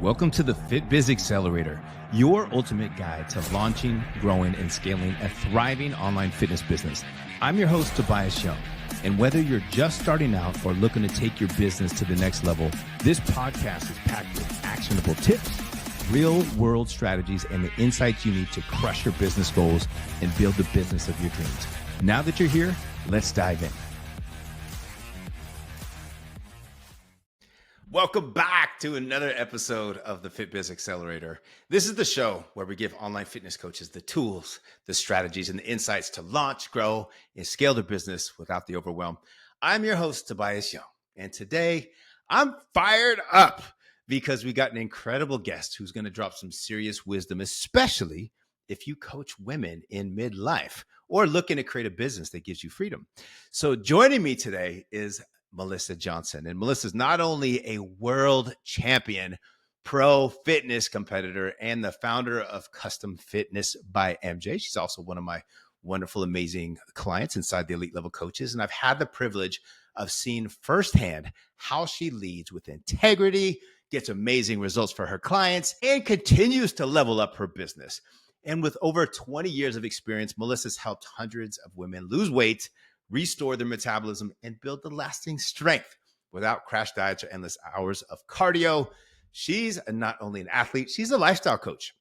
Welcome to the FitBiz Accelerator, your ultimate guide to launching, growing, and scaling a thriving online fitness business. I'm your host, Tobias Young, and whether you're just starting out or looking to take your business to the next level, this podcast is packed with actionable tips, real-world strategies, and the insights you need to crush your business goals and build the business of your dreams. Now that you're here, let's dive in. Welcome back to another episode of the FitBiz Accelerator. This is the show where we give online fitness coaches the tools, the strategies, and the insights to launch, grow, and scale their business without the overwhelm. I'm your host, Tobias Young, and today I'm fired up because we got an incredible guest who's going to drop some serious wisdom, especially if you coach women in midlife or looking to create a business that gives you freedom. So joining me today is Melissa Johnson. And Melissa's not only a world champion pro fitness competitor and the founder of Custom Fitness by MJ. She's also one of my wonderful, amazing clients inside the Elite Level Coaches. And I've had the privilege of seeing firsthand how she leads with integrity, gets amazing results for her clients, and continues to level up her business. And with over 20 years of experience, Melissa's helped hundreds of women lose weight, restore their metabolism, and build the lasting strength without crash diets or endless hours of cardio. She's not only an athlete, she's a lifestyle coach.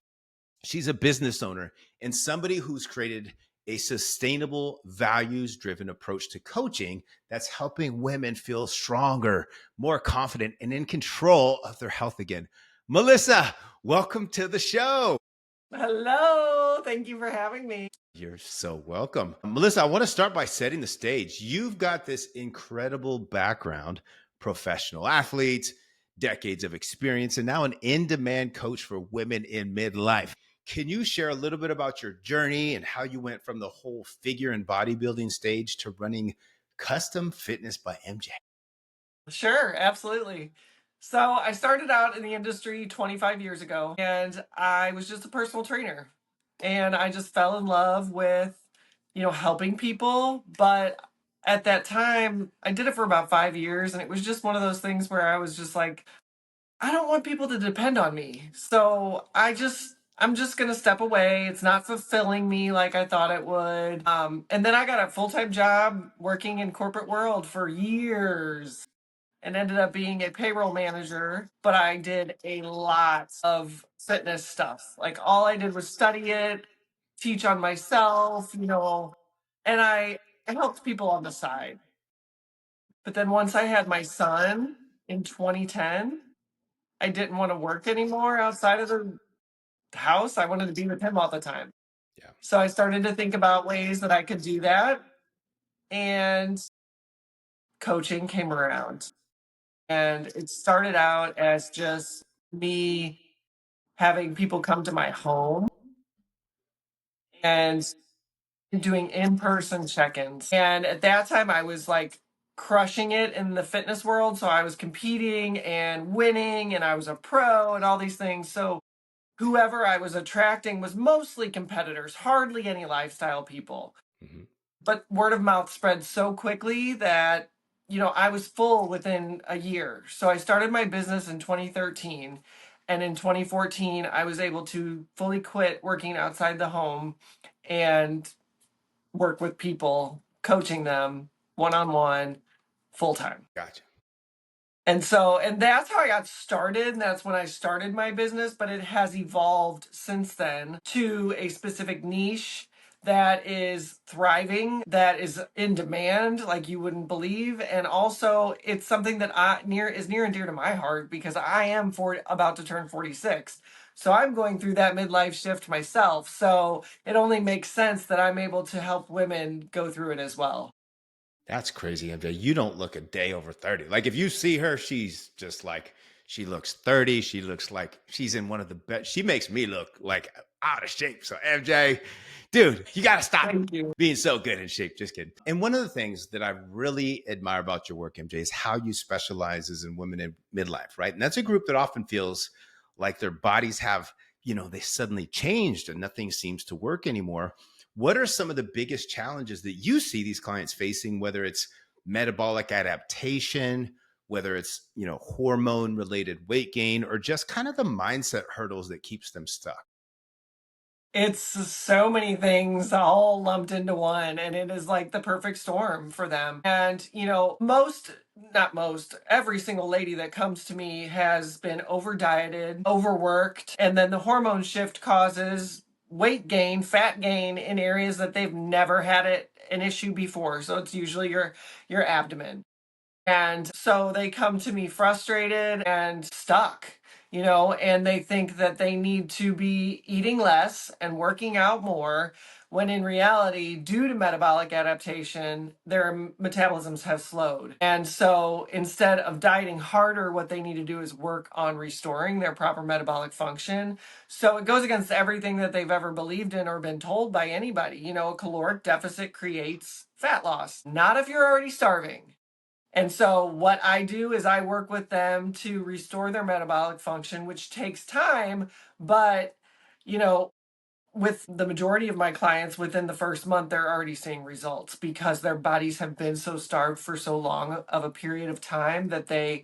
She's a business owner and somebody who's created a sustainable, values-driven approach to coaching that's helping women feel stronger, more confident, and in control of their health again. Melissa, welcome to the show. Hello. Thank you for having me. You're so welcome. Melissa, I want to start by setting the stage. You've got this incredible background, professional athlete, decades of experience, and now an in-demand coach for women in midlife. Can you share a little bit about your journey and how you went from the whole figure and bodybuilding stage to running Custom Fitness by MJ? Sure, absolutely. So I started out in the industry 25 years ago, and I was just a personal trainer. And I just fell in love with, helping people. But at that time, I did it for about 5 years, and it was just one of those things where I was just like, I don't want people to depend on me. So I'm just going to step away. It's not fulfilling me like I thought it would. And then I got a full-time job working in corporate world for years and ended up being a payroll manager. But I did a lot of fitness stuff. Like all I did was study it, teach on myself, and I helped people on the side. But then once I had my son in 2010, I didn't want to work anymore outside of the house. I wanted to be with him all the time. Yeah. So I started to think about ways that I could do that. And coaching came around. And it started out as just me having people come to my home and doing in-person check-ins. And at that time, I was like crushing it in the fitness world. So I was competing and winning, and I was a pro and all these things. So whoever I was attracting was mostly competitors, hardly any lifestyle people. Mm-hmm. But word of mouth spread so quickly that, I was full within a year. So I started my business in 2013. And in 2014, I was able to fully quit working outside the home and work with people, coaching them one-on-one, full-time. Gotcha. And that's how I got started. And that's when I started my business, but it has evolved since then to a specific niche that is thriving, that is in demand like you wouldn't believe. And also it's something that is near and dear to my heart because I am about to turn 46. So I'm going through that midlife shift myself. So it only makes sense that I'm able to help women go through it as well. That's crazy, MJ. You don't look a day over 30. Like if you see her, she's just like, she looks 30. She looks like she's in one of the best. She makes me look like out of shape. So MJ, dude, you got to stop being so good in shape. Just kidding. And one of the things that I really admire about your work, MJ, is how you specialize in women in midlife, right? And that's a group that often feels like their bodies have, they suddenly changed and nothing seems to work anymore. What are some of the biggest challenges that you see these clients facing, whether it's metabolic adaptation, whether it's, hormone related weight gain or just kind of the mindset hurdles that keeps them stuck? It's so many things all lumped into one, and it is like the perfect storm for them. And, not most, every single lady that comes to me has been over dieted, overworked, and then the hormone shift causes weight gain, fat gain in areas that they've never had an issue before. So it's usually your abdomen. And so they come to me frustrated and stuck, and they think that they need to be eating less and working out more, when in reality, due to metabolic adaptation, their metabolisms have slowed. And so instead of dieting harder, what they need to do is work on restoring their proper metabolic function. So it goes against everything that they've ever believed in or been told by anybody. A caloric deficit creates fat loss, not if you're already starving. And so what I do is I work with them to restore their metabolic function, which takes time, but you know, with the majority of my clients within the first month, they're already seeing results because their bodies have been so starved for so long of a period of time that they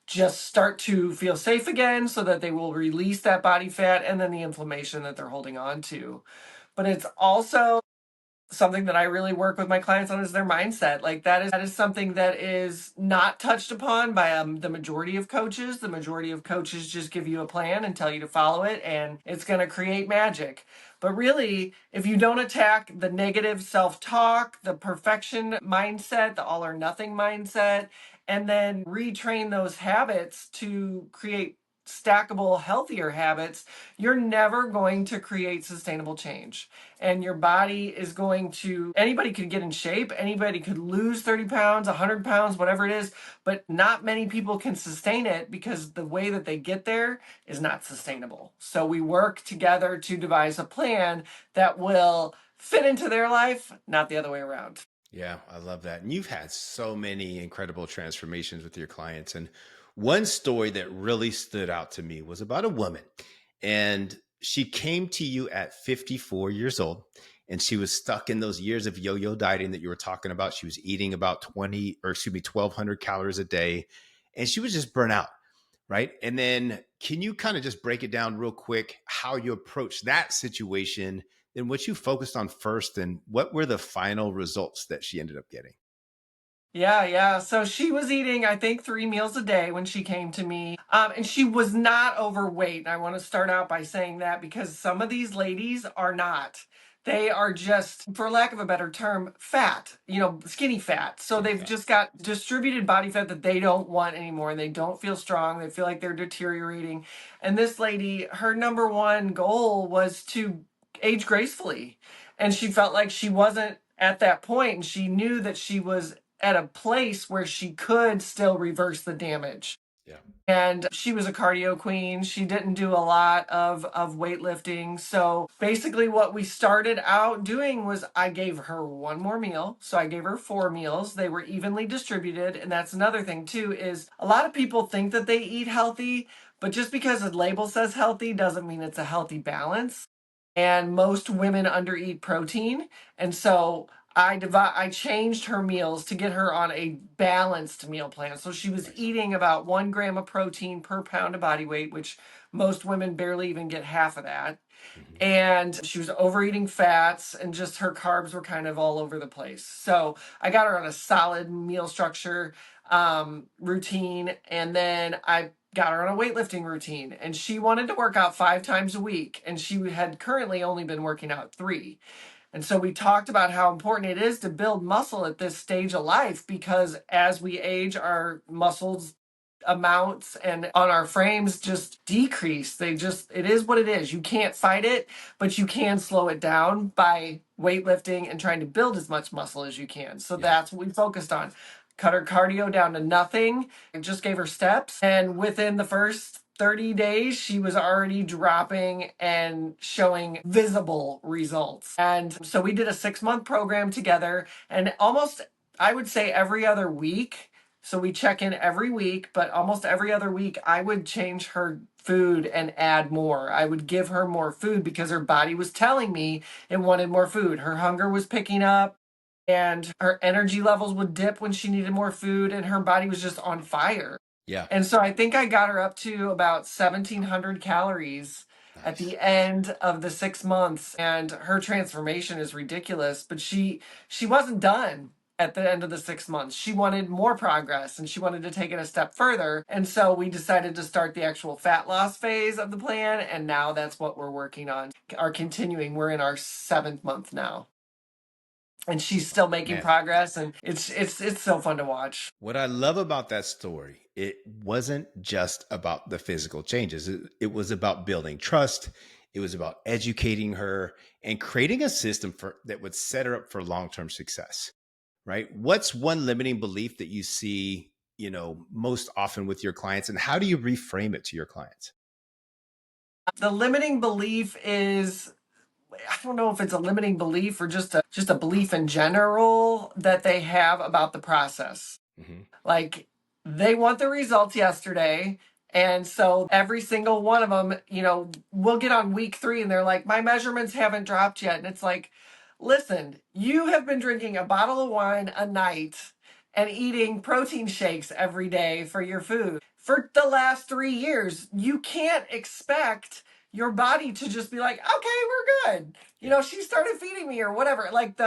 just start to feel safe again, so that they will release that body fat and then the inflammation that they're holding on to. But it's also something that I really work with my clients on is their mindset. Like that is something that is not touched upon by the majority of coaches. The majority of coaches just give you a plan and tell you to follow it, and it's going to create magic. But really, if you don't attack the negative self-talk, the perfection mindset, the all or nothing mindset, and then retrain those habits to create stackable, healthier habits, you're never going to create sustainable change. And your body is going to, anybody could get in shape, anybody could lose 30 pounds, 100 pounds, whatever it is, but not many people can sustain it because the way that they get there is not sustainable. So we work together to devise a plan that will fit into their life, not the other way around. Yeah, I love that. And you've had so many incredible transformations with your clients. And one story that really stood out to me was about a woman. And she came to you at 54 years old, and she was stuck in those years of yo-yo dieting that you were talking about. She was eating about 1,200 calories a day, and she was just burnt out. Right. And then can you kind of just break it down real quick, how you approach that situation and what you focused on first, and what were the final results that she ended up getting? Yeah. So she was eating, I think, 3 meals a day when she came to me. And she was not overweight. And I want to start out by saying that because some of these ladies are not. They are just, for lack of a better term, fat, skinny fat. So Skinny they've fat. just got distributed body fat that they don't want anymore. And they don't feel strong. They feel like they're deteriorating. And this lady, her number one goal was to age gracefully. And she felt like she wasn't at that point, and she knew that she was at a place where she could still reverse the damage. Yeah. And she was a cardio queen. She didn't do a lot of weightlifting. So basically, what we started out doing was I gave her one more meal. So I gave her 4 meals. They were evenly distributed. And that's another thing, too, is a lot of people think that they eat healthy, but just because a label says healthy doesn't mean it's a healthy balance. And most women undereat protein. And so I changed her meals to get her on a balanced meal plan. So she was Nice. eating about 1 gram of protein per pound of body weight, which most women barely even get half of that. Mhm. And she was overeating fats, and just her carbs were kind of all over the place. So I got her on a solid meal structure routine, and then I got her on a weightlifting routine, and she wanted to work out 5 times a week, and she had currently only been working out 3. And so we talked about how important it is to build muscle at this stage of life, because as we age, our muscles amounts and on our frames just decrease. It is what it is. You can't fight it, but you can slow it down by weightlifting and trying to build as much muscle as you can. So Yeah. that's what we focused on. Cut her cardio down to nothing and just gave her steps. And within the first 30 days, she was already dropping and showing visible results. And so we did a 6-month program together, and almost, I would say, every other week. So we check in every week, but almost every other week, I would change her food and add more. I would give her more food because her body was telling me it wanted more food. Her hunger was picking up. and her energy levels would dip when she needed more food, and her body was just on fire. Yeah. And so I think I got her up to about 1,700 calories at Nice. the end of the 6 months. And her transformation is ridiculous, but she wasn't done at the end of the 6 months. She wanted more progress and she wanted to take it a step further. And so we decided to start the actual fat loss phase of the plan. And now that's what we're working on, are continuing. We're in our 7th month now. And she's still making Man, progress, and it's so fun to watch. what I love about that story, it wasn't just about the physical changes. It was about building trust. It was about educating her and creating a system that would set her up for long-term success, right? What's one limiting belief that you see, most often with your clients, and how do you reframe it to your clients? The limiting belief is, I don't know if it's a limiting belief or just a belief in general that they have about the process. Hmm. Like, they want the results yesterday. And so every single one of them, we'll get on week 3 and they're like, my measurements haven't dropped yet. And it's like, listen, you have been drinking a bottle of wine a night and eating protein shakes every day for your food for the last 3 years. You can't expect your body to just be like, okay, we're good. Yeah. She started feeding me or whatever. Like,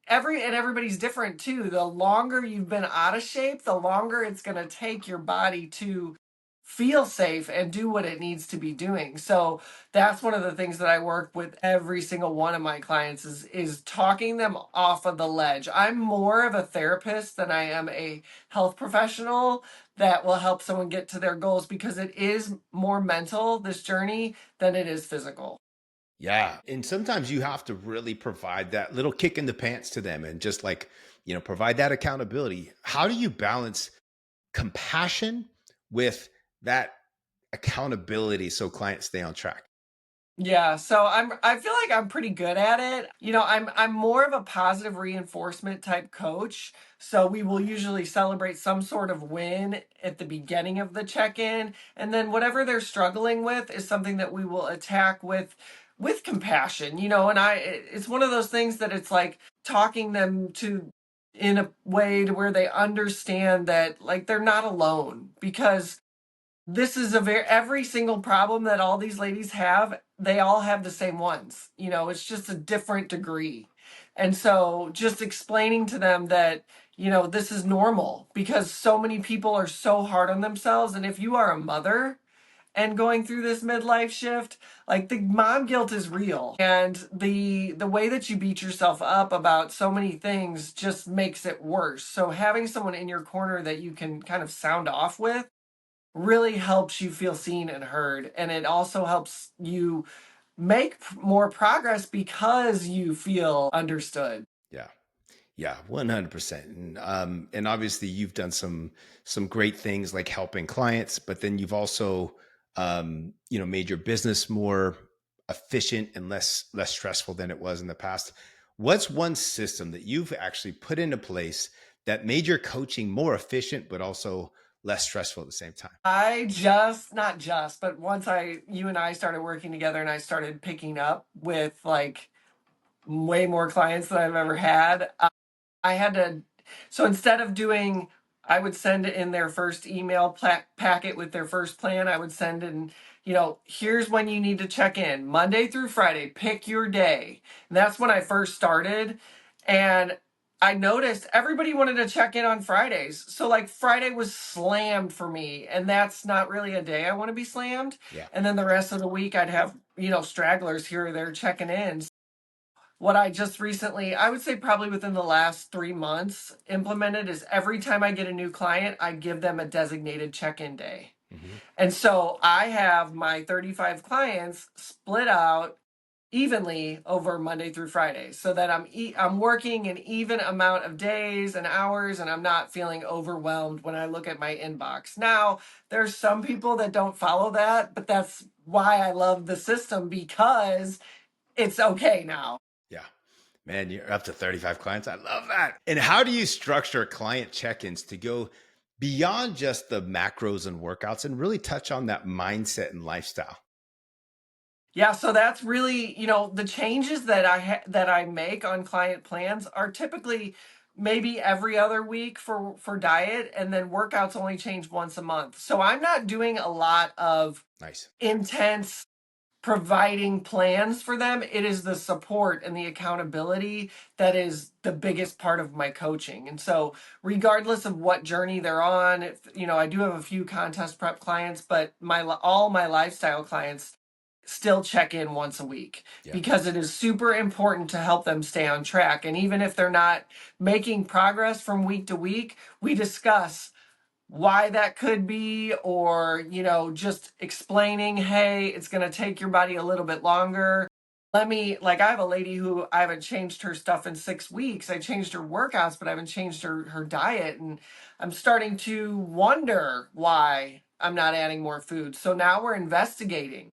everybody's different too. The longer you've been out of shape, the longer it's going to take your body to feel safe and do what it needs to be doing. So that's one of the things that I work with every single one of my clients is talking them off of the ledge. I'm more of a therapist than I am a health professional that will help someone get to their goals, because it is more mental, this journey, than it is physical. Yeah. And sometimes you have to really provide that little kick in the pants to them and just like, provide that accountability. How do you balance compassion with that accountability so clients stay on track? Yeah, so I feel like I'm pretty good at it. I'm more of a positive reinforcement type coach. So we will usually celebrate some sort of win at the beginning of the check-in, and then whatever they're struggling with is something that we will attack with compassion. And it's one of those things that it's like talking them to in a way to where they understand that, like, they're not alone, because this is every single problem that all these ladies have, they all have the same ones. It's just a different degree. And so just explaining to them that, this is normal, because so many people are so hard on themselves. And if you are a mother and going through this midlife shift, like, the mom guilt is real. And the way that you beat yourself up about so many things just makes it worse. So having someone in your corner that you can kind of sound off with really helps you feel seen and heard. And it also helps you make more progress because you feel understood. Yeah. Yeah, 100%. And obviously you've done some great things like helping clients, but then you've also made your business more efficient and less stressful than it was in the past. What's one system that you've actually put into place that made your coaching more efficient but also less stressful at the same time? Not just, but once you and I started working together and I started picking up with, like, way more clients than I've ever had, I had to, so instead of doing, I would send in their first email packet with their first plan. I would send in, here's when you need to check in, Monday through Friday, pick your day. And that's when I first started. And I noticed everybody wanted to check in on Fridays. So, like, Friday was slammed for me. And that's not really a day I want to be slammed. Yeah. And then the rest of the week, I'd have, stragglers here or there checking in. What I just recently, I would say probably within the last 3 months, implemented is every time I get a new client, I give them a designated check-in day. Hmm. And so I have my 35 clients split out evenly over Monday through Friday, so that I'm working an even amount of days and hours, and I'm not feeling overwhelmed when I look at my inbox. Now, there's some people that don't follow that, but that's why I love the system, because it's okay now. Yeah. Man, you're up to 35 clients. I love that. And how do you structure client check-ins to go beyond just the macros and workouts and really touch on that mindset and lifestyle? Yeah, so that's really, the changes that that I make on client plans are typically maybe every other week for diet, and then workouts only change once a month. So I'm not doing a lot of Nice. intense providing plans for them. It is the support and the accountability that is the biggest part of my coaching. And so, regardless of what journey they're on, I do have a few contest prep clients, but all my lifestyle clients still check in once a week Yeah. because it is super important to help them stay on track. And even if they're not making progress from week to week, we discuss why that could be, or just explaining, hey, it's going to take your body a little bit longer. I have a lady who I haven't changed her stuff in 6 weeks. I changed her workouts, but I haven't changed her diet, and I'm starting to wonder why I'm not adding more food. So now we're investigating,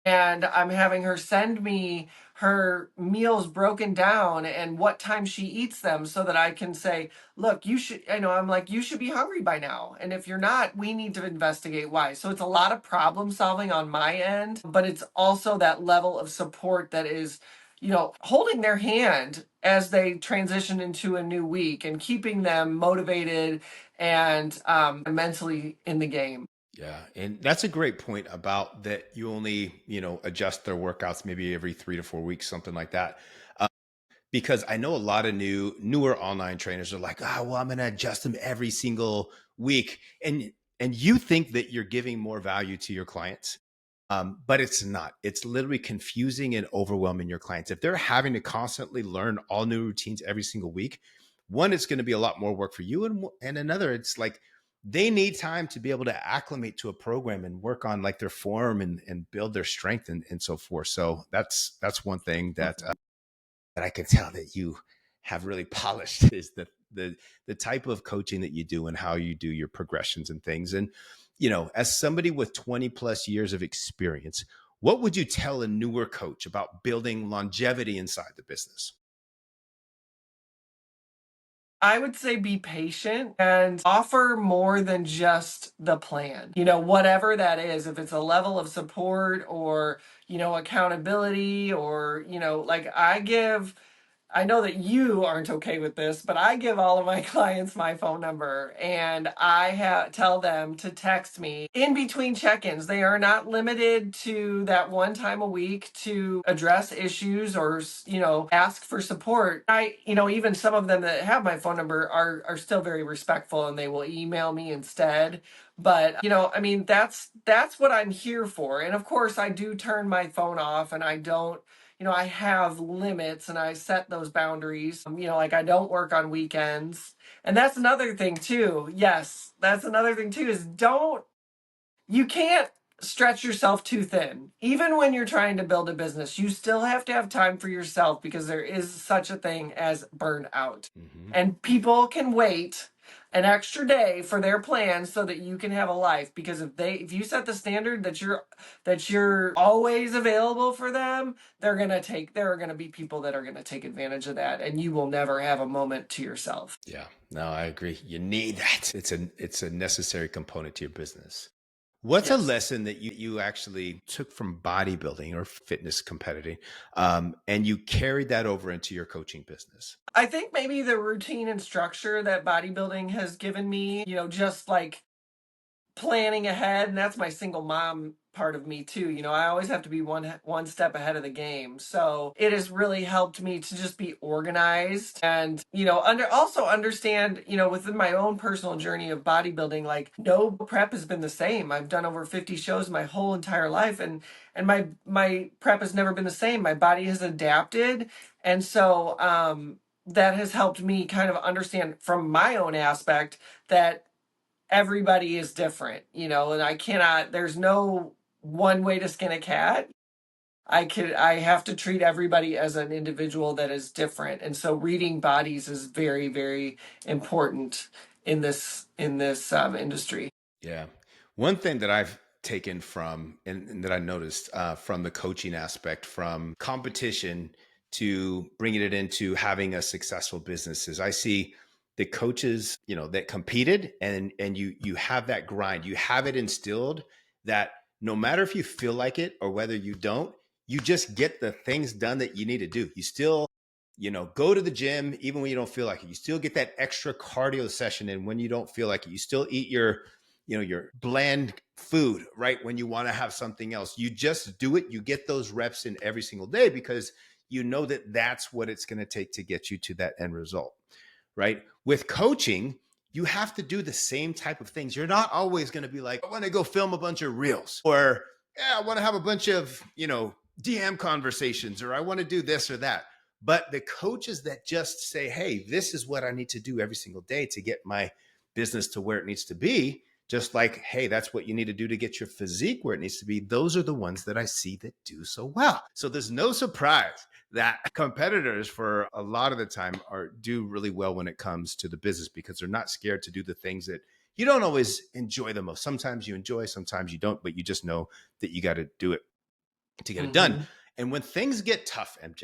and I'm having her send me her meals broken down and what time she eats them, so that I can say, look, I'm like, you should be hungry by now. And if you're not, we need to investigate why. So it's a lot of problem solving on my end, but it's also that level of support that is, holding their hand as they transition into a new week and keeping them motivated and mentally in the game. Yeah. And that's a great point about that. You only, adjust their workouts maybe every 3 to 4 weeks, something like that. Because I know a lot of newer online trainers are like, well, I'm going to adjust them every single week. And you think that you're giving more value to your clients. But it's not. It's literally confusing and overwhelming your clients. If they're having to constantly learn all new routines every single week, one, it's going to be a lot more work for you. And another, it's like they need time to be able to acclimate to a program and work on like their form and build their strength and so forth. So that's one thing that I can tell that you have really polished is the type of coaching that you do and how you do your progressions and things. And as somebody with 20 plus years of experience, what would you tell a newer coach about building longevity inside the business? I would say be patient and offer more than just the plan. Whatever that is, if it's a level of support or, accountability, or, I know that you aren't okay with this, but I give all of my clients my phone number, and tell them to text me in between check-ins. They are not limited to that one time a week to address issues or, ask for support. Even some of them that have my phone number are still very respectful, and they will email me instead. But, that's what I'm here for. And of course, I do turn my phone off, and I don't, I have limits, and I set those boundaries. Like, I don't work on weekends. And that's another thing too. Yes, that's another thing too, is you can't stretch yourself too thin. Even when you're trying to build a business, you still have to have time for yourself, because there is such a thing as burnout. Mm-hmm. And people can wait an extra day for their plans so that you can have a life, because if you set the standard that you're always available for them, there are going to be people that are going to take advantage of that, and you will never have a moment to yourself. Yeah, no, I agree. You need that. It's a necessary component to your business. What's a Yes. lesson that you actually took from bodybuilding or fitness competitive, and you carried that over into your coaching business? I think maybe the routine and structure that bodybuilding has given me, just like planning ahead. And that's my single mom part of me too. I always have to be one step ahead of the game. So it has really helped me to just be organized, and also understand, within my own personal journey of bodybuilding, like, no prep has been the same. I've done over 50 shows my whole entire life, and my prep has never been the same. My body has adapted. And so that has helped me kind of understand from my own aspect that everybody is different, and there's no one way to skin a cat. I have to treat everybody as an individual that is different. And so reading bodies is very, very important in this industry. Yeah. One thing that I've taken from and that I noticed from the coaching aspect, from competition to bringing it into having a successful business, is I see the coaches, that competed, and you have that grind, you have it instilled that no matter if you feel like it or whether you don't, you just get the things done that you need to do. You still, go to the gym even when you don't feel like it. You still get that extra cardio session in when you don't feel like it. You still eat your bland food, right? When you want to have something else, you just do it. You get those reps in every single day because you know that that's what it's going to take to get you to that end result, right? With coaching, you have to do the same type of things. You're not always going to be like, I want to go film a bunch of reels, or I want to have a bunch of, DM conversations, or I want to do this or that. But the coaches that just say, hey, this is what I need to do every single day to get my business to where it needs to be, just like, hey, that's what you need to do to get your physique where it needs to be. Those are the ones that I see that do so well. So there's no surprise that competitors for a lot of the time do really well when it comes to the business, because they're not scared to do the things that you don't always enjoy the most. Sometimes you enjoy, sometimes you don't, but you just know that you got to do it to get it done. And when things get tough, MJ,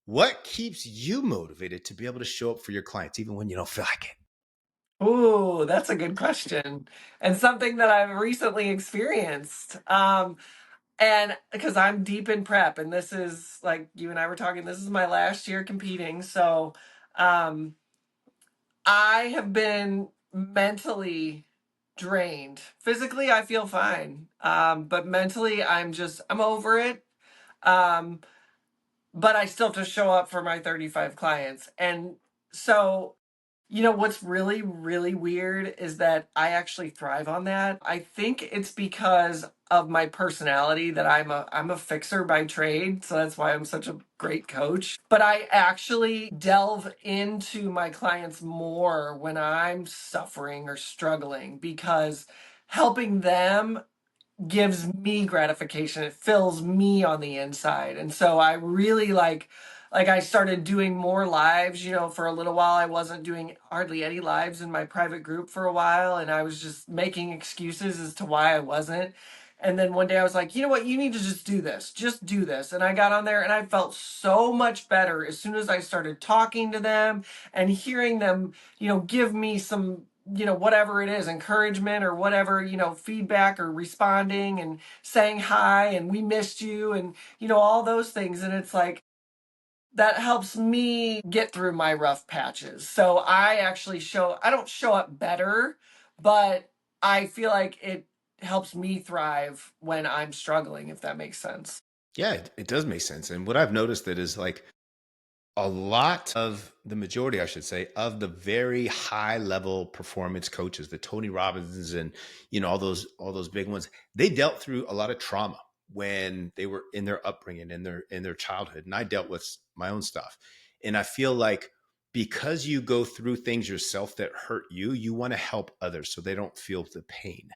what keeps you motivated to be able to show up for your clients even when you don't feel like it? Ooh, that's a good question, and something that I've recently experienced. And because I'm deep in prep, and this is like you and I were talking, this is my last year competing. So um, I have been mentally drained. Physically, I feel fine. But mentally, I'm over it. Um, but I still have to show up for my 35 clients. And so what's really, really weird is that I actually thrive on that. I think it's because of my personality that I'm a fixer by trade, so that's why I'm such a great coach. But I actually delve into my clients more when I'm suffering or struggling, because helping them gives me gratification. It fills me on the inside. And so I really like I started doing more lives, for a little while I wasn't doing hardly any lives in my private group for a while, and I was just making excuses as to why I wasn't. And then one day I was like, you know what, you need to just do this. Just do this. And I got on there and I felt so much better as soon as I started talking to them and hearing them, give me some whatever it is, encouragement or whatever, feedback, or responding and saying hi and we missed you, and, all those things. And it's like, that helps me get through my rough patches. So I don't show up better, but I feel like it helps me thrive when I'm struggling, if that makes sense. Yeah, it does make sense. And what I've noticed that is like a lot of the majority, I should say, of the very high level performance coaches, the Tony Robbins and all those big ones, they dealt through a lot of trauma when they were in their upbringing, in their childhood. And I dealt with my own stuff. And I feel like because you go through things yourself that hurt you, you want to help others so they don't feel the pain.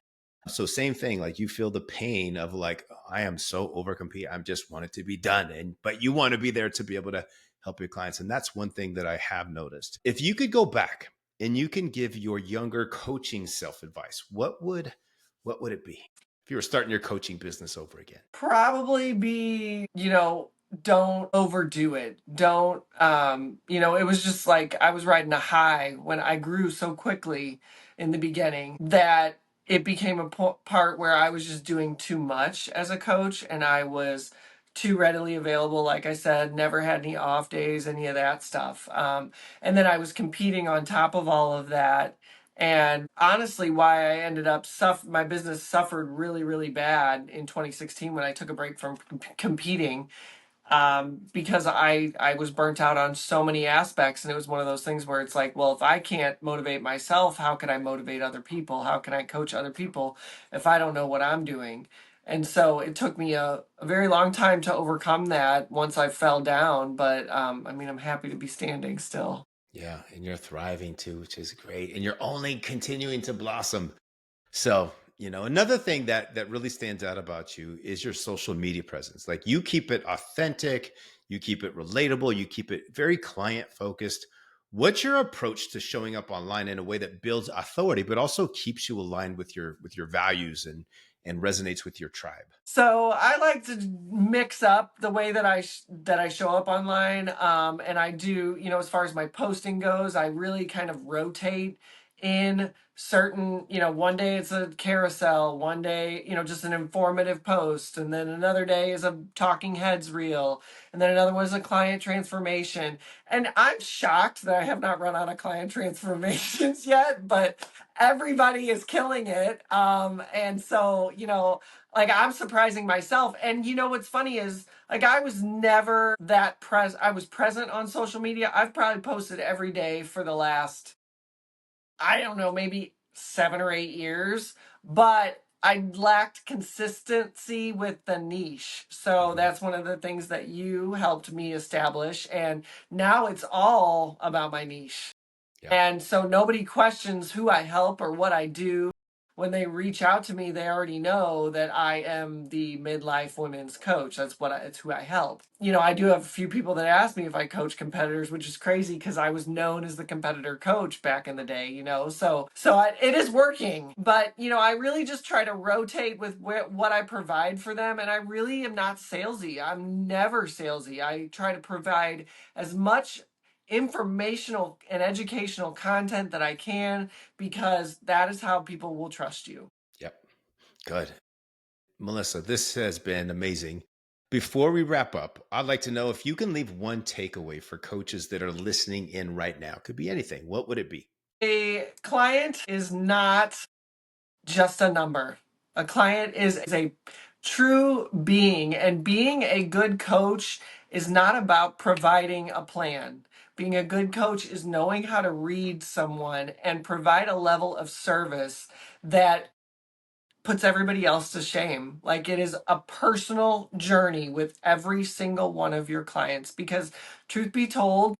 So same thing, like you feel the pain of like, I am so over compete. I just want it to be done. But you want to be there to be able to help your clients. And that's one thing that I have noticed. If you could go back and you can give your younger coaching self advice, what would it be if you were starting your coaching business over again? Probably be, don't overdo it. Don't, it was just like I was riding a high when I grew so quickly in the beginning that it became a part where I was just doing too much as a coach, and I was too readily available. Like I said, never had any off days, any of that stuff. And then I was competing on top of all of that. And honestly, why I ended up my business suffered really, really bad in 2016 when I took a break from competing, because I was burnt out on so many aspects. And it was one of those things where it's like, well, if I can't motivate myself, how can I motivate other people? How can I coach other people if I don't know what I'm doing? And so it took me a very long time to overcome that once I fell down. But I'm happy to be standing still. Yeah, and you're thriving too, which is great. And you're only continuing to blossom. So, another thing that really stands out about you is your social media presence. Like you keep it authentic, you keep it relatable, you keep it very client focused. What's your approach to showing up online in a way that builds authority, but also keeps you aligned with your values and resonates with your tribe? So I like to mix up the way that I show up online, and I do, as far as my posting goes, I really kind of rotate in certain, one day it's a carousel, one day, just an informative post, and then another day is a talking heads reel, and then another one is a client transformation. And I'm shocked that I have not run out of client transformations yet, but everybody is killing it. And so, like, I'm surprising myself. And what's funny is, like, I was never that I was present on social media. I've probably posted every day for the last, I don't know, maybe 7 or 8 years, but I lacked consistency with the niche. So that's one of the things that you helped me establish. And now it's all about my niche. Yeah. And so nobody questions who I help or what I do. When they reach out to me, they already know that I am the midlife women's coach. It's who I help. I do have a few people that ask me if I coach competitors, which is crazy because I was known as the competitor coach back in the day, so it is working. But, I really just try to rotate with what I provide for them. And I really am not salesy. I'm never salesy. I try to provide as much informational and educational content that I can, because that is how people will trust you. Yep. Good. Melissa, this has been amazing. Before we wrap up, I'd like to know if you can leave one takeaway for coaches that are listening in right now. Could be anything. What would it be? A client is not just a number. A client is a true being, and being a good coach is not about providing a plan. Being a good coach is knowing how to read someone and provide a level of service that puts everybody else to shame. Like, it is a personal journey with every single one of your clients, because truth be told,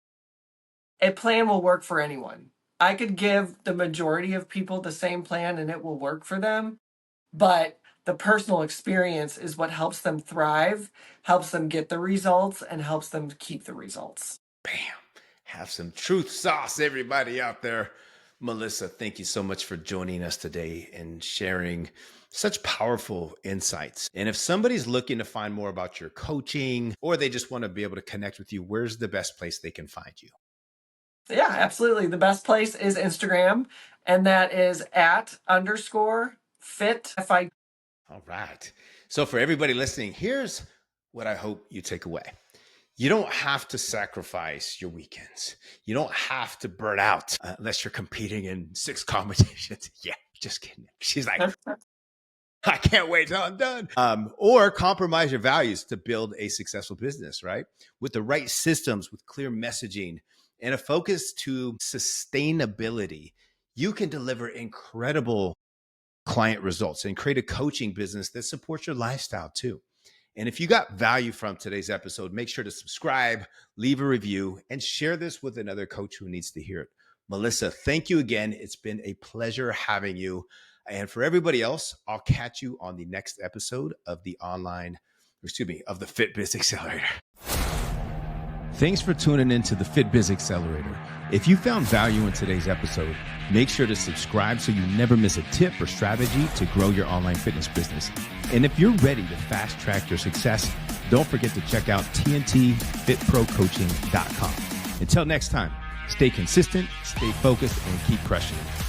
a plan will work for anyone. I could give the majority of people the same plan and it will work for them, but the personal experience is what helps them thrive, helps them get the results, and helps them keep the results. Bam. Have some truth sauce, everybody out there. Melissa, thank you so much for joining us today and sharing such powerful insights. And if somebody's looking to find more about your coaching, or they just want to be able to connect with you, where's the best place they can find you? Yeah, absolutely. The best place is Instagram, and that is @_fit. All right. So for everybody listening, here's what I hope you take away. You don't have to sacrifice your weekends. You don't have to burn out unless you're competing in 6 competitions. Yeah, just kidding. She's like, I can't wait till I'm done. Or compromise your values to build a successful business, right? With the right systems, with clear messaging, and a focus to sustainability, you can deliver incredible client results and create a coaching business that supports your lifestyle too. And if you got value from today's episode, make sure to subscribe, leave a review, and share this with another coach who needs to hear it. Melissa, thank you again. It's been a pleasure having you. And for everybody else, I'll catch you on the next episode of the FitBiz Accelerator. Thanks for tuning in to the FitBiz Accelerator. If you found value in today's episode, make sure to subscribe so you never miss a tip or strategy to grow your online fitness business. And if you're ready to fast track your success, don't forget to check out tntfitprocoaching.com. Until next time, stay consistent, stay focused, and keep crushing it.